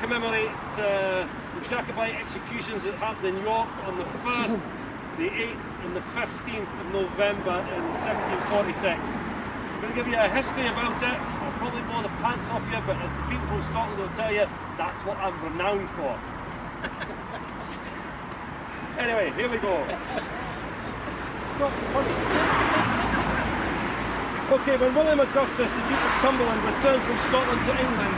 commemorate the Jacobite executions that happened in York on the 1st, the 8th and the 15th of November in 1746. I'm going to give you a history about it. I'll probably blow the pants off you, but as the people from Scotland will tell you, that's what I'm renowned for. Anyway, here we go. It's not funny. Okay, when William Augustus, the Duke of Cumberland, returned from Scotland to England,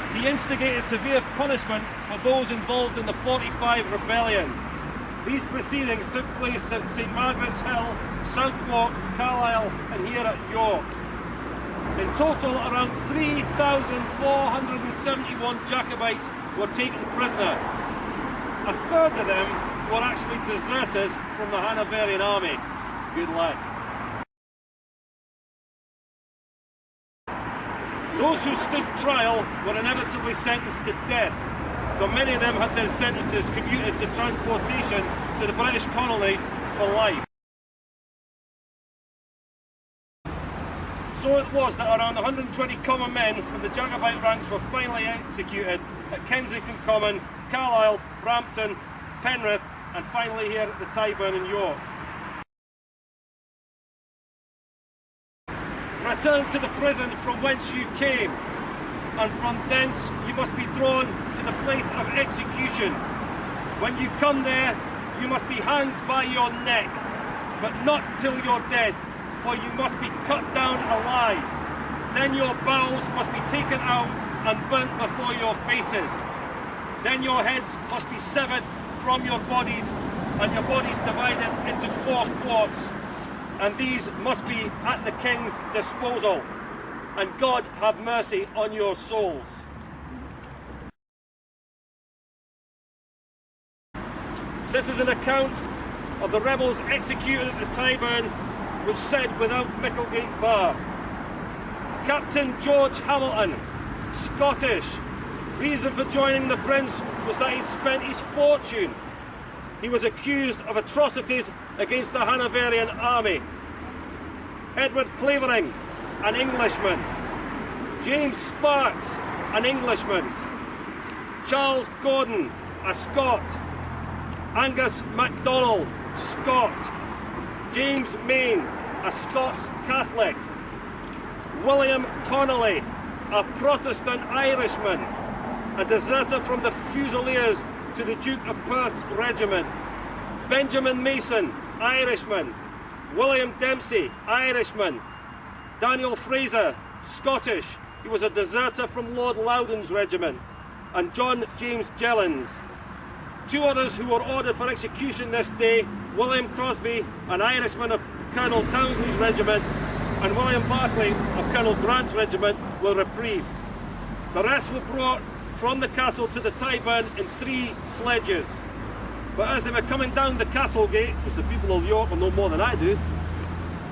he instigated severe punishment for those involved in the 45 rebellion. These proceedings took place at St Margaret's Hill, Southwark, Carlisle and here at York. In total, around 3,471 Jacobites were taken prisoner. A third of them were actually deserters from the Hanoverian army. Good lads. Those who stood trial were inevitably sentenced to death, though many of them had their sentences commuted to transportation to the British colonies for life. So it was that around 120 common men from the Jacobite ranks were finally executed at Kensington Common, Carlisle, Brampton, Penrith and finally here at the Tyburn in York. Return to the prison from whence you came, and from thence you must be drawn to the place of execution. When you come there, you must be hanged by your neck, but not till you're dead, for you must be cut down alive. Then your bowels must be taken out and burnt before your faces. Then your heads must be severed from your bodies, and your bodies divided into 4 quarts, and these must be at the king's disposal. And God have mercy on your souls. This is an account of the rebels executed at the Tyburn, which said without Micklegate Bar. Captain George Hamilton, Scottish. Reason for joining the prince was that he spent his fortune. He was accused of atrocities against the Hanoverian army. Edward Clavering, an Englishman. James Sparks, an Englishman. Charles Gordon, a Scot. Angus MacDonald, Scot. James Main, a Scots Catholic. William Connolly, a Protestant Irishman, a deserter from the Fusiliers to the Duke of Perth's regiment. Benjamin Mason, Irishman. William Dempsey, Irishman. Daniel Fraser, Scottish. He was a deserter from Lord Loudon's regiment. And John James Jellins. 2 others who were ordered for execution this day, William Crosby, an Irishman of Colonel Townsley's regiment, and William Barclay of Colonel Grant's regiment were reprieved. The rest were brought from the castle to the Tyburn in 3 sledges. But as they were coming down the castle gate, which the people of York will know more than I do,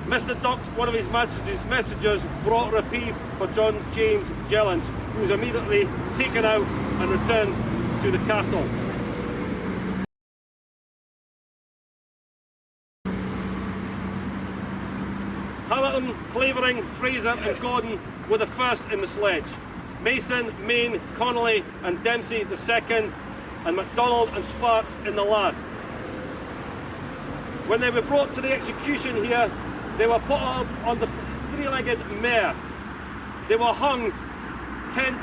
Mr. Duct, one of his messengers, brought reprieve for John James Jellins, who was immediately taken out and returned to the castle. Hamilton, Clavering, Fraser and Gordon were the first in the sledge. Mason, Main, Connolly and Dempsey the second, and MacDonald and Sparks in the last. When they were brought to the execution here, they were put up on the 3-legged mare. They were hung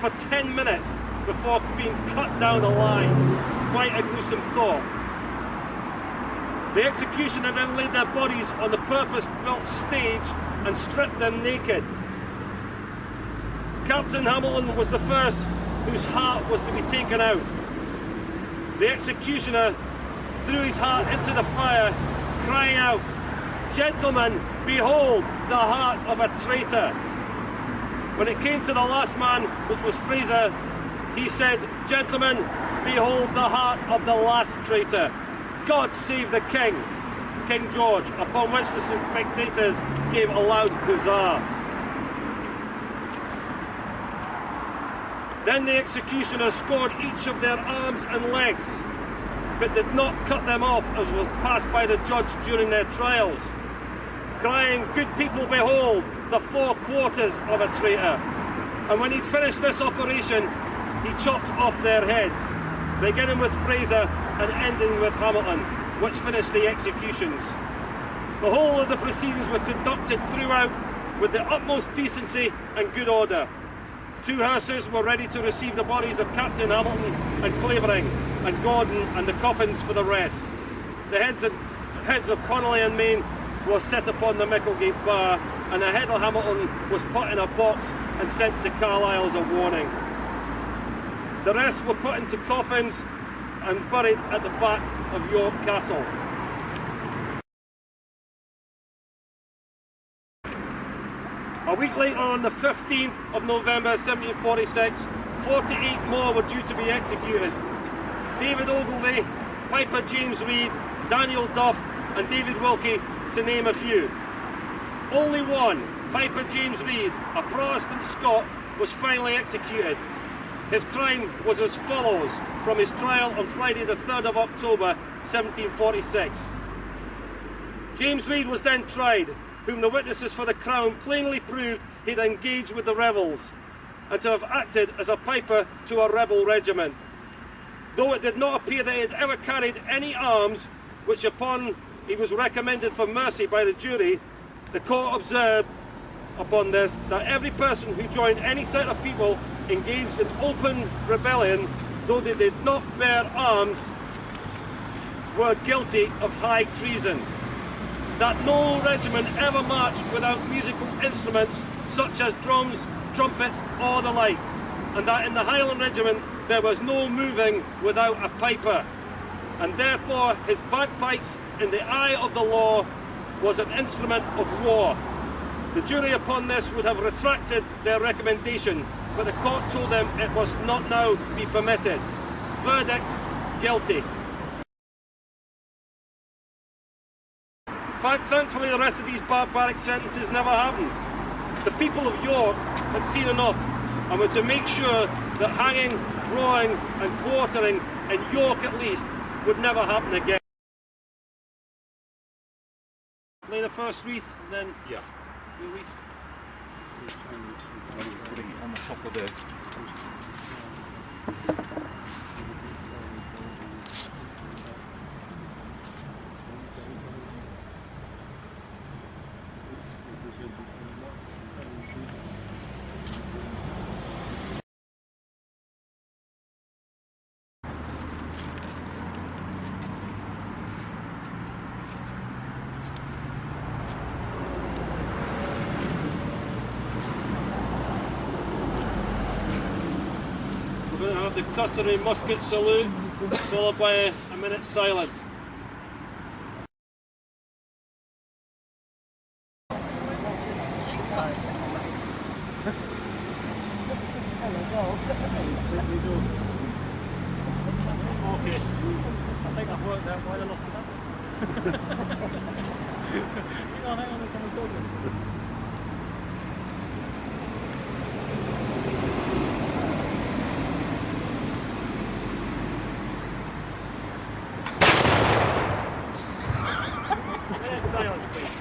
for 10 minutes before being cut down alive. Quite a gruesome thought. The executioner then laid their bodies on the purpose-built stage and stripped them naked. Captain Hamilton was the first whose heart was to be taken out. The executioner threw his heart into the fire, crying out, "Gentlemen, behold the heart of a traitor." When it came to the last man, which was Fraser, he said, "Gentlemen, behold the heart of the last traitor. God save the King, King George," upon which the spectators gave a loud huzzah. Then the executioner scored each of their arms and legs, but did not cut them off as was passed by the judge during their trials, crying, "Good people, behold the 4 quarters of a traitor." And when he'd finished this operation, he chopped off their heads, beginning with Fraser and ending with Hamilton, which finished the executions. The whole of the proceedings were conducted throughout with the utmost decency and good order. 2 hearses were ready to receive the bodies of Captain Hamilton and Clavering and Gordon, and the coffins for the rest. The heads of Connolly and Main were set upon the Micklegate bar, and the head of Hamilton was put in a box and sent to Carlisle as a warning. The rest were put into coffins and buried at the back of York Castle. A week later, on the 15th of November 1746, 48 more were due to be executed. David Ogilvie, Piper James Reed, Daniel Duff and David Wilkie, to name a few. Only one, Piper James Reed, a Protestant Scot, was finally executed. His crime was as follows from his trial on Friday the 3rd of October 1746. James Reed was then tried, whom the witnesses for the Crown plainly proved he'd engaged with the rebels and to have acted as a piper to a rebel regiment. Though it did not appear that he had ever carried any arms, which upon he was recommended for mercy by the jury, the court observed upon this that every person who joined any set of people engaged in open rebellion, though they did not bear arms, were guilty of high treason. That no regiment ever marched without musical instruments such as drums, trumpets or the like, and that in the Highland Regiment there was no moving without a piper, and therefore his bagpipes in the eye of the law was an instrument of war. The jury upon this would have retracted their recommendation, but the court told them it must not now be permitted. Verdict, guilty. Thankfully, the rest of these barbaric sentences never happened. The people of York had seen enough and were to make sure that hanging, drawing and quartering, in York at least, would never happen again. Lay the first wreath, then Yeah. the wreath. Putting it on the top of the... We're going to have the customary musket salute, followed by a minute's silence. Okay, I think I've worked out why they lost the battle. Hang on, there's someone talking. Silence, please.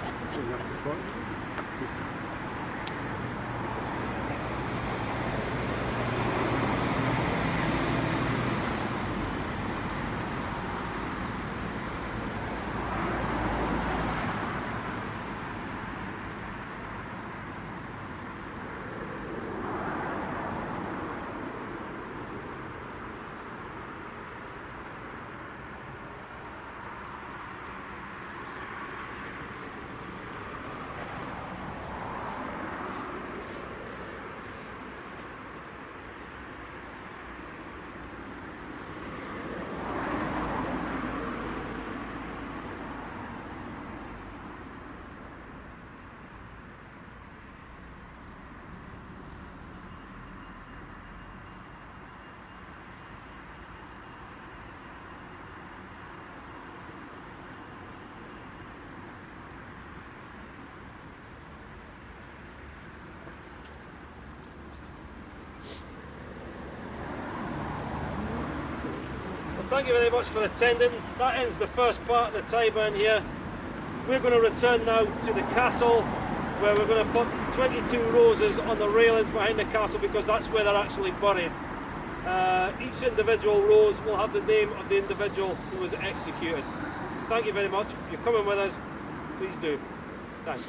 Thank you very much for attending. That ends the first part of the Tyburn here. We're going to return now to the castle, where we're going to put 22 roses on the railings behind the castle, because that's where they're actually buried. Each individual rose will have the name of the individual who was executed. Thank you very much. If you're coming with us, please do. Thanks.